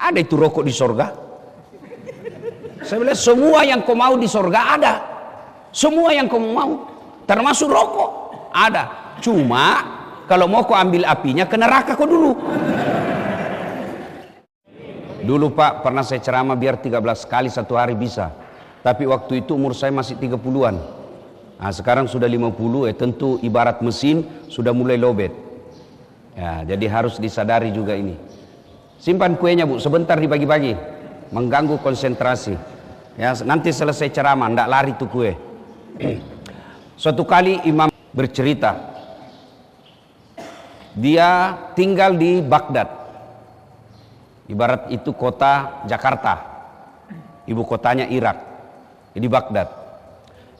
Ada itu rokok di sorga? Saya bilang semua yang kau mau di sorga ada. Semua yang kau mau, termasuk rokok ada. Cuma kalau mau kau ambil apinya ke neraka kau dulu. Dulu Pak pernah saya ceramah biar 13 kali satu hari bisa. Tapi waktu itu umur saya masih 30-an. Nah, sekarang sudah 50, tentu ibarat mesin sudah mulai lowbat. Ya, jadi harus disadari juga ini. Simpan kuenya Bu, sebentar dibagi-bagi. Mengganggu konsentrasi. Ya, nanti selesai ceramah, ndak lari tuh kue. Suatu kali imam bercerita. Dia tinggal di Baghdad. Ibarat itu kota Jakarta. Ibu kotanya Irak. Di Baghdad.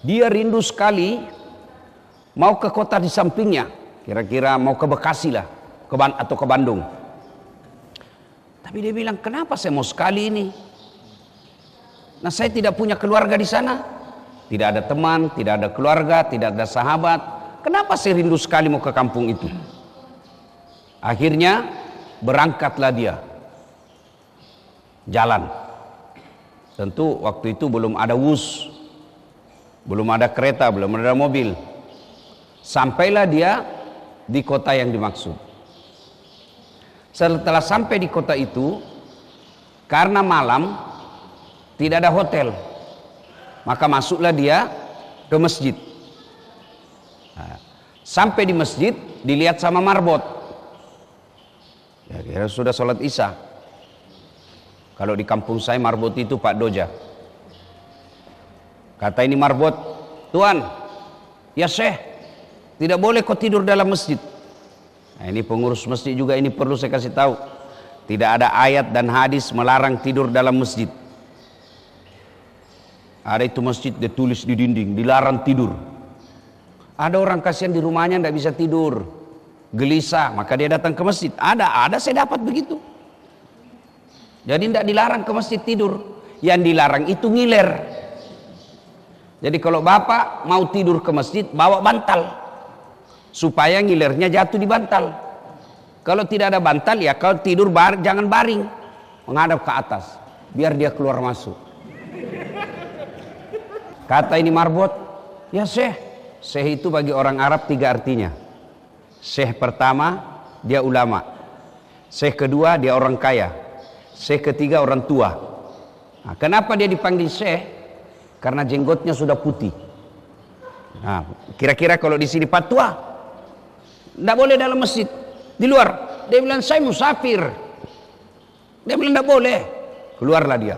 Dia rindu sekali mau ke kota di sampingnya. Kira-kira mau ke Bekasi lah. Atau ke Bandung. Tapi dia bilang, kenapa saya mau sekali ini? Nah, saya tidak punya keluarga di sana. Tidak ada teman, tidak ada keluarga, tidak ada sahabat. Kenapa saya rindu sekali mau ke kampung itu? Akhirnya berangkatlah dia. Jalan. Tentu waktu itu belum ada wus. Belum ada kereta, belum ada mobil. Sampailah dia di kota yang dimaksud. Setelah sampai di kota itu, karena malam tidak ada hotel, maka masuklah dia ke masjid. Nah, sampai di masjid dilihat sama marbot. Ya, kira sudah sholat isya. Kalau di kampung saya marbot itu Pak Doja. Kata ini marbot, Tuan, ya Syekh, tidak boleh kau tidur dalam masjid. Nah, ini pengurus masjid juga ini perlu saya kasih tahu. Tidak ada ayat dan hadis melarang tidur dalam masjid. Ada itu masjid ditulis di dinding, dilarang tidur. Ada orang kasihan di rumahnya tidak bisa tidur, gelisah, maka dia datang ke masjid. Ada saya dapat begitu. Jadi tidak dilarang ke masjid tidur. Yang dilarang itu ngiler. Jadi kalau bapak mau tidur ke masjid, bawa bantal. Supaya ngilernya jatuh di bantal. Kalau tidak ada bantal ya kalau tidur jangan baring, menghadap ke atas, biar dia keluar masuk. Kata ini marbot, ya Syekh. Syekh itu bagi orang Arab 3 artinya. Syekh pertama dia ulama, Syekh kedua dia orang kaya, Syekh ketiga orang tua. Nah, kenapa dia dipanggil Syekh? Karena jenggotnya sudah putih. Nah, kira-kira kalau di sini patwa, tidak boleh dalam masjid, di luar. Dia bilang saya musafir. Dia bilang tidak boleh. Keluarlah dia.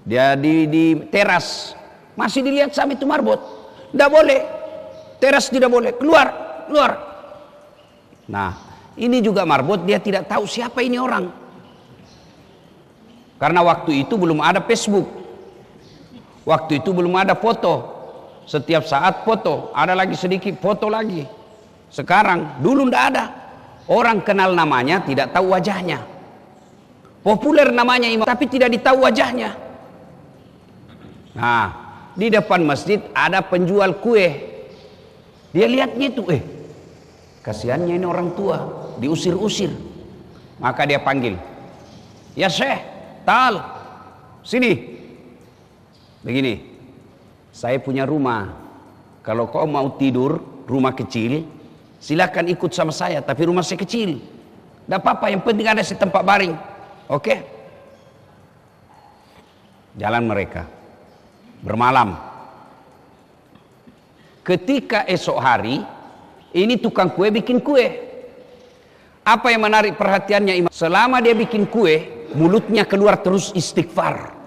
Dia di teras, masih dilihat sama itu marbot. Tidak boleh. Teras tidak boleh. Keluar. Nah, ini juga marbot, dia tidak tahu siapa ini orang. Karena waktu itu belum ada Facebook. Waktu itu belum ada foto. Setiap saat foto, ada lagi sedikit foto lagi. Sekarang, dulu tidak ada. Orang kenal namanya, tidak tahu wajahnya. Populer namanya imam, tapi tidak ditahu wajahnya. Nah, di depan masjid ada penjual kue. Dia lihatnya itu, kasihannya ini orang tua, diusir-usir. Maka dia panggil, ya Syekh, tal, sini. Begini. Saya punya rumah. Kalau kau mau tidur, rumah kecil, silakan ikut sama saya. Tapi rumah saya kecil. Tidak apa-apa, yang penting ada tempat baring. Oke? Jalan mereka. Bermalam. Ketika esok hari, ini tukang kue bikin kue. Apa yang menarik perhatiannya imam? Selama dia bikin kue, mulutnya keluar terus istighfar.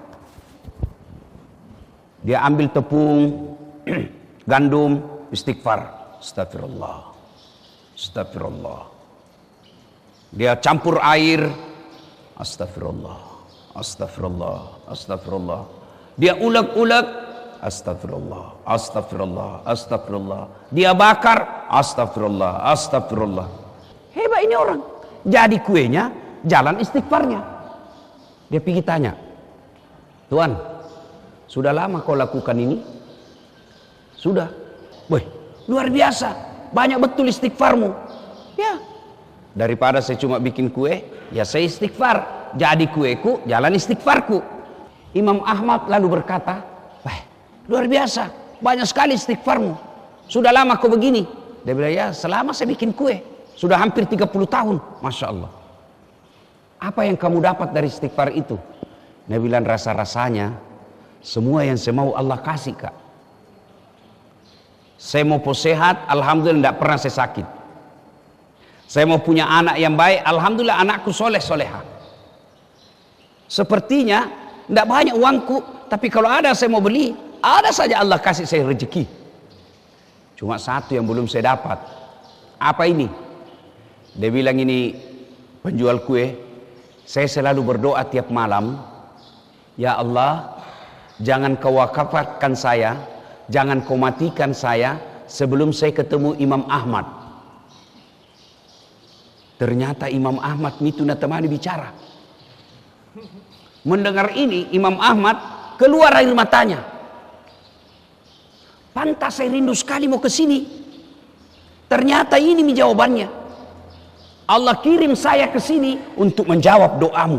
Dia ambil tepung, gandum, istighfar. Astagfirullah. Astagfirullah. Dia campur air. Astagfirullah. Astagfirullah. Astagfirullah. Dia ulek-ulek. Astagfirullah. Astagfirullah. Astagfirullah. Dia bakar. Astagfirullah. Astagfirullah. Hebat ini orang. Jadi kuenya, jalan istighfarnya. Dia pergi tanya, Tuan, sudah lama kau lakukan ini? Sudah. Wih, luar biasa. Banyak betul istighfarmu. Ya. Daripada saya cuma bikin kue, ya saya istighfar. Jadi kueku, jalan istighfarku. Imam Ahmad lalu berkata, wah, luar biasa, banyak sekali istighfarmu. Sudah lama kau begini? Dia bilang, ya selama saya bikin kue. Sudah hampir 30 tahun. Masya Allah. Apa yang kamu dapat dari istighfar itu? Dia bilang, rasa-rasanya semua yang saya mau Allah kasih, Kak. Saya mau sehat, alhamdulillah tidak pernah saya sakit. Saya mau punya anak yang baik, alhamdulillah anakku soleh-soleha. Sepertinya tidak banyak uangku, tapi kalau ada saya mau beli, ada saja Allah kasih saya rezeki. Cuma satu yang belum saya dapat. Apa ini? Dia bilang, ini penjual kue. Saya selalu berdoa tiap malam, ya Allah, jangan kau wakafatkan saya, jangan kau matikan saya sebelum saya ketemu Imam Ahmad. Ternyata Imam Ahmad itu temani bicara. Mendengar ini, Imam Ahmad keluar air matanya. Pantas saya rindu sekali mau ke sini. Ternyata ini jawabannya. Allah kirim saya ke sini untuk menjawab doamu.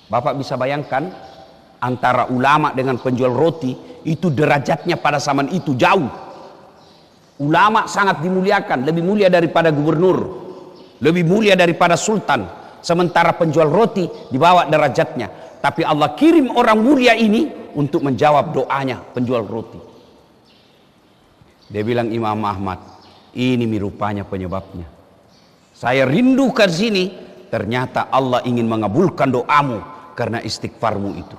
Bapak bisa bayangkan antara ulama dengan penjual roti itu derajatnya pada zaman itu jauh. Ulama sangat dimuliakan, lebih mulia daripada gubernur, lebih mulia daripada sultan. Sementara penjual roti dibawa derajatnya. Tapi Allah kirim orang mulia ini untuk menjawab doanya penjual roti. Dia bilang, Imam Ahmad, ini rupanya penyebabnya. Saya rindu ke sini, ternyata Allah ingin mengabulkan doamu karena istighfarmu itu.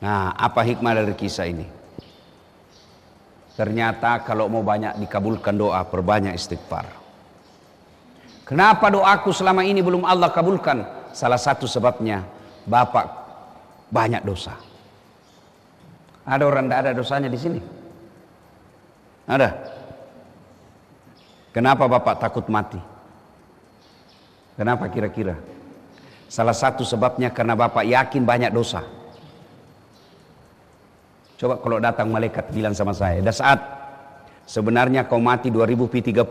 Nah, apa hikmah dari kisah ini? Ternyata kalau mau banyak dikabulkan doa, perbanyak istighfar. Kenapa doaku selama ini belum Allah kabulkan? Salah satu sebabnya, Bapak banyak dosa. Ada orang tidak ada dosanya di sini? Ada? Kenapa Bapak takut mati? Kenapa kira-kira? Salah satu sebabnya karena Bapak yakin banyak dosa. Coba kalau datang malaikat bilang sama saya, dah saat sebenarnya kau mati 2030,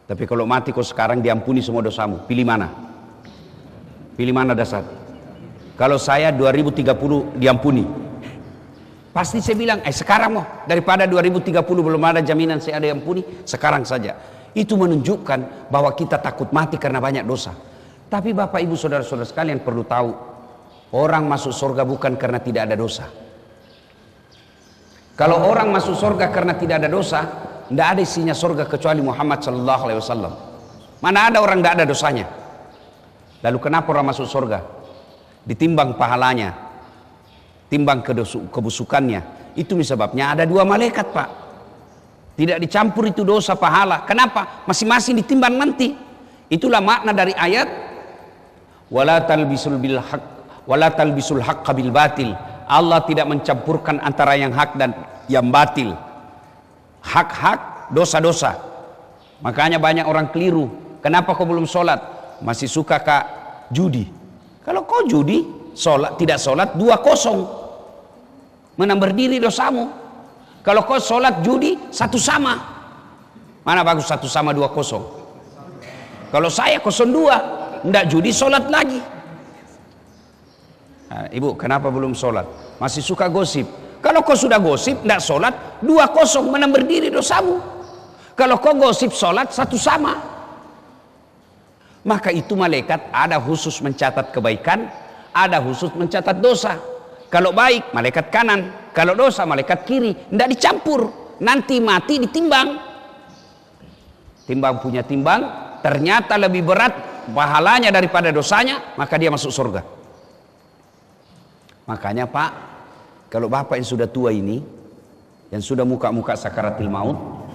tapi kalau mati kau sekarang diampuni semua dosamu. Pilih mana? Pilih mana dah saat? Kalau saya 2030 diampuni, pasti saya bilang, sekarang mau, daripada 2030 belum ada jaminan saya ada yang ampuni, sekarang saja. Itu menunjukkan bahwa kita takut mati karena banyak dosa. Tapi Bapak Ibu Saudara-saudara sekalian perlu tahu, orang masuk surga bukan karena tidak ada dosa. Kalau orang masuk surga karena tidak ada dosa, tidak ada isinya surga kecuali Muhammad sallallahu alaihi wasallam. Mana ada orang tidak ada dosanya? Lalu kenapa orang masuk surga? Ditimbang pahalanya, timbang kebusukannya. Itu sebabnya ada dua malaikat, Pak. Tidak dicampur itu dosa pahala. Kenapa? Masing-masing ditimbang nanti. Itulah makna dari ayat wala talbisul bil haqq wala talbisul haqqa bil batil. Allah tidak mencampurkan antara yang hak dan yang batil. Hak-hak, dosa-dosa. Makanya banyak orang keliru. Kenapa kau belum sholat? Masih suka kak judi. Kalau kau judi, sholat, tidak sholat 2-0. Mana berdiri dosamu. Kalau kau sholat judi 1 sama. Mana bagus 1 sama 2-0? Kalau saya 0-2, tidak judi sholat lagi. Nah, Ibu, kenapa belum sholat? Masih suka gosip. Kalau kau sudah gosip, tidak sholat 2-0, mana berdiri dosamu. Kalau kau gosip sholat 1 sama. Maka itu malaikat ada khusus mencatat kebaikan, ada khusus mencatat dosa. Kalau baik, malaikat kanan. Kalau dosa, malaikat kiri. Tidak dicampur. Nanti mati ditimbang. Timbang punya timbang, ternyata lebih berat pahalanya daripada dosanya, maka dia masuk surga. Makanya Pak, kalau Bapak yang sudah tua ini, yang sudah muka-muka sakaratil maut,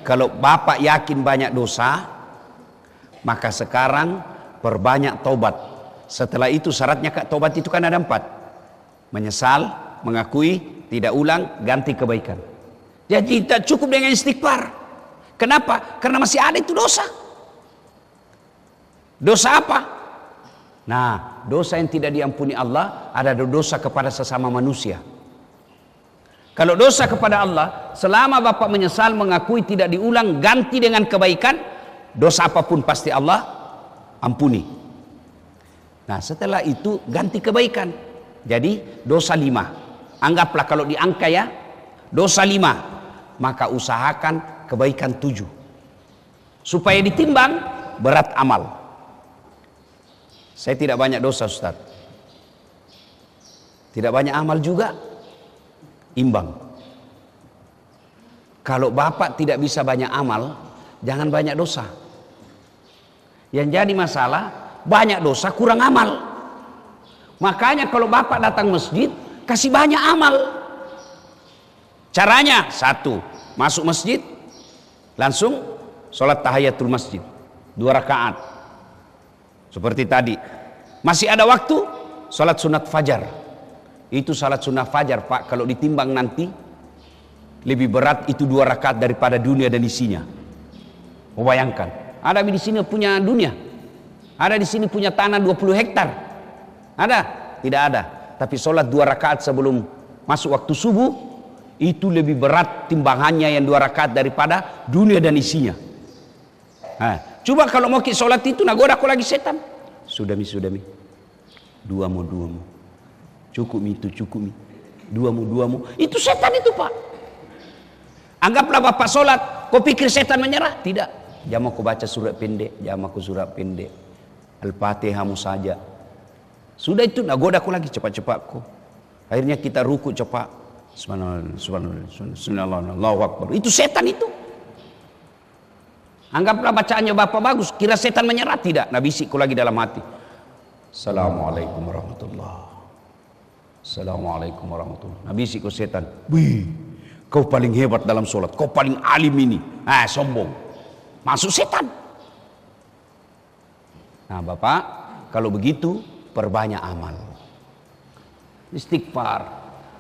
kalau Bapak yakin banyak dosa, maka sekarang perbanyak taubat. Setelah itu syaratnya taubat itu kan ada 4. Menyesal, mengakui, tidak ulang, ganti kebaikan. Jadi tidak cukup dengan istighfar. Kenapa? Karena masih ada itu dosa. Dosa apa? Nah, dosa yang tidak diampuni Allah ada dosa kepada sesama manusia. Kalau dosa kepada Allah, selama bapak menyesal, mengakui, tidak diulang, ganti dengan kebaikan, dosa apapun pasti Allah ampuni. Nah setelah itu ganti kebaikan, jadi dosa 5. Anggaplah kalau di angka ya, dosa 5, maka usahakan kebaikan 7, supaya ditimbang berat amal. Saya tidak banyak dosa Ustaz, tidak banyak amal juga, imbang. Kalau bapak tidak bisa banyak amal, jangan banyak dosa. Yang jadi masalah banyak dosa kurang amal. Makanya kalau bapak datang masjid, kasih banyak amal. Caranya 1, masuk masjid langsung sholat tahiyatul masjid 2 rakaat seperti tadi. Masih ada waktu, sholat sunat fajar. Itu salat sunnah fajar Pak, kalau ditimbang nanti lebih berat itu 2 rakaat daripada dunia dan isinya. Oh, bayangkan, ada di sini punya dunia, ada di sini punya tanah 20 hektar, ada? Tidak ada. Tapi sholat 2 rakaat sebelum masuk waktu subuh itu lebih berat timbangannya yang 2 rakaat daripada dunia dan isinya. Nah, coba kalau mau sholat itu nagoda aku lagi setan. Sudah mi, 2 mu. Cukup mi, itu cukup mi. 2 mu. Itu setan itu Pak. Anggaplah bapak sholat, kau pikir setan menyerah? Tidak. Jam aku baca surat pendek, Al-Fatihahmu saja. Sudah itu nagoda aku lagi, cepat-cepat kau. Akhirnya kita ruku cepat. Subhanallah, Allahu Akbar. Itu setan itu. Anggaplah bacaannya bapak bagus, kira setan menyerah? Tidak. Nah bisik kau lagi dalam hati. Assalamualaikum warahmatullahi. Assalamualaikum warahmatullahi. Nah bisik kau setan. Wih, kau paling hebat dalam sholat, kau paling alim ini. Sombong. Masuk setan. Nah bapak, kalau begitu perbanyak amal. Istighfar.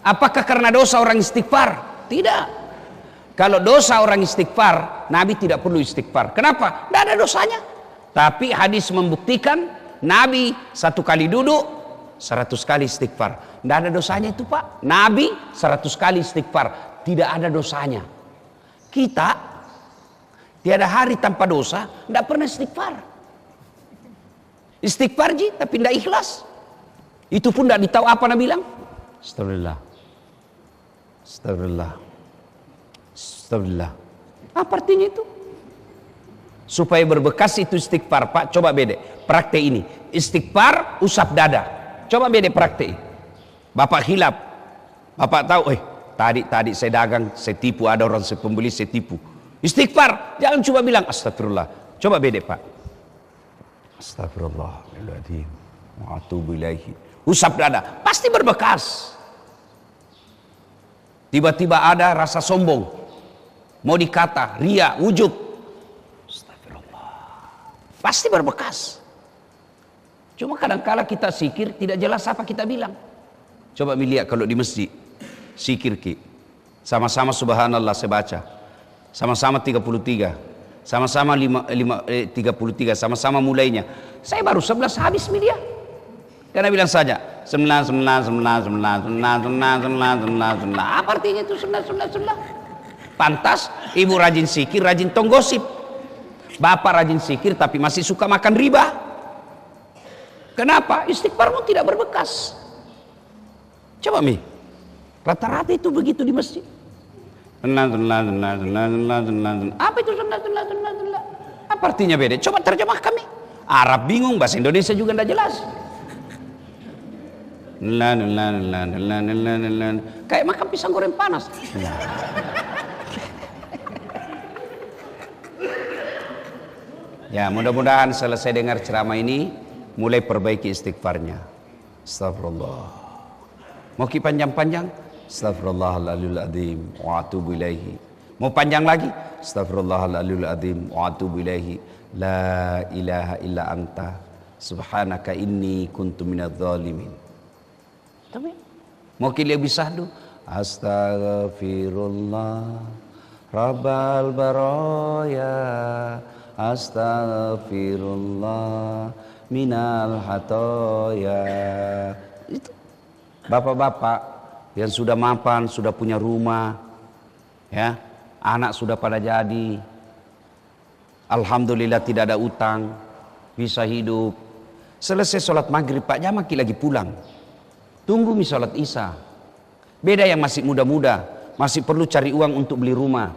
Apakah karena dosa orang istighfar? Tidak. Kalau dosa orang istighfar, Nabi tidak perlu istighfar. Kenapa? Tidak ada dosanya. Tapi hadis membuktikan Nabi 1 kali duduk 100 kali istighfar. Tidak ada dosanya itu Pak. Nabi 100 kali istighfar, tidak ada dosanya. Kita tiada hari tanpa dosa, tidak pernah istighfar. Istighfar ji, tapi tidak ikhlas. Itu pun tidak ditahu apa Nabi bilang. Astagfirullah. Apa artinya itu? Supaya berbekas itu istighfar Pak. Coba beda praktek ini. Istighfar usap dada. Coba beda praktek. Bapak hilap. Bapak tahu, tadi saya dagang, saya tipu, ada orang saya pembeli, saya tipu. Istighfar, jangan coba bilang astagfirullah. Coba beda Pak. Astagfirullahaladzim wa atubu ilaihi. Usap dada, pasti berbekas. Tiba-tiba ada rasa sombong, mau dikata, ria, ujub. Astagfirullah. Pasti berbekas. Cuma kadang-kala kita sikir, tidak jelas apa kita bilang. Coba lihat kalau di masjid, sikir ki. Sama-sama subhanallah saya baca. Sama-sama 33. Sama-sama 33. Sama-sama mulainya. Saya baru 11 habis media. Karena bilang saja 9. Apa artinya itu 9? Pantas ibu rajin sikir, rajin tonggosip. Bapak rajin sikir tapi masih suka makan riba. Kenapa? Istighfarmu tidak berbekas. Coba mi, rata-rata itu begitu di masjid. Apa itu sunnah? Apa artinya beda? Coba terjemah kami. Arab bingung, bahasa Indonesia juga tidak jelas. Kayak makan pisang goreng panas. Ya, mudah-mudahan selesai dengar ceramah ini, mulai perbaiki istighfarnya. Astagfirullah. Mau ki panjang-panjang? Astagfirullahaladzim wa atubu ilaihi. Mau panjang lagi? Astagfirullahaladzim wa atubu ilaihi. La ilaha illa anta subhanaka inni kuntu minadz zalimin. Tapi mau ki lebih sahdu? Astaghfirullah rabbal baraya. Astaghfirullah minal hatoya. Itu bapak-bapak yang sudah mapan, sudah punya rumah, ya, anak sudah pada jadi, alhamdulillah tidak ada utang, bisa hidup. Selesai sholat maghrib Pak Jamaki lagi pulang, tunggu mi sholat isya. Beda yang masih muda-muda, masih perlu cari uang untuk beli rumah,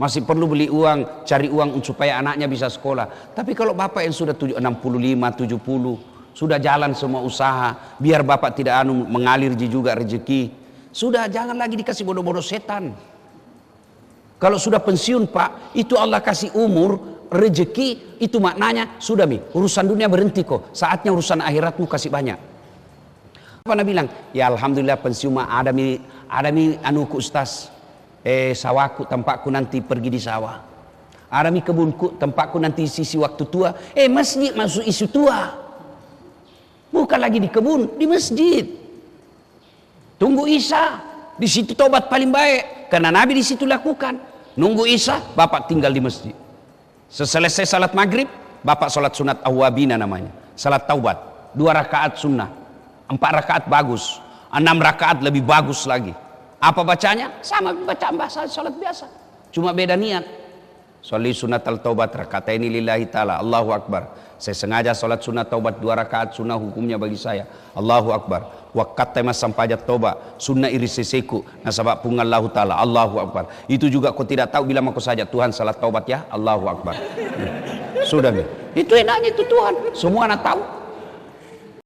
masih perlu beli uang, cari uang supaya anaknya bisa sekolah. Tapi kalau bapak yang sudah 65, 70, sudah jalan semua usaha, biar bapak tidak mengalir juga rezeki, sudah jangan lagi dikasih bodoh-bodoh setan. Kalau sudah pensiun Pak, itu Allah kasih umur, rezeki, itu maknanya sudah mi, urusan dunia berhenti kok, saatnya urusan akhiratmu kasih banyak. Apa Nabi bilang? Ya alhamdulillah pensiun mah ada mi anuku ustaz, sawahku tempatku nanti pergi di sawah, ada mi kebunku tempatku nanti sisi waktu tua. Masjid masuk isu tua, bukan lagi di kebun, di masjid. Tunggu isya, di situ tobat paling baik, karena Nabi di situ lakukan. Nunggu isya, bapak tinggal di masjid. Selesai salat maghrib, bapak salat sunat awabina namanya, salat taubat, 2 rakaat sunnah, 4 rakaat bagus, 6 rakaat lebih bagus lagi. Apa bacanya? Sama bacaan bahasa salat biasa, cuma beda niat. Sholli sunat al-taubat rakataini lillahi ta'ala, Allahu Akbar. Saya sengaja sholat sunat taubat 2 rakaat, sunnah hukumnya bagi saya, Allahu Akbar. Wakat tema sampajat toba, sunnah iriseseku, nasabak pungallahu ta'ala, Allahu Akbar. Itu juga kau tidak tahu bila aku saja Tuhan salat taubat ya, Allahu Akbar. Sudah, itu enaknya itu Tuhan, semua anak tahu.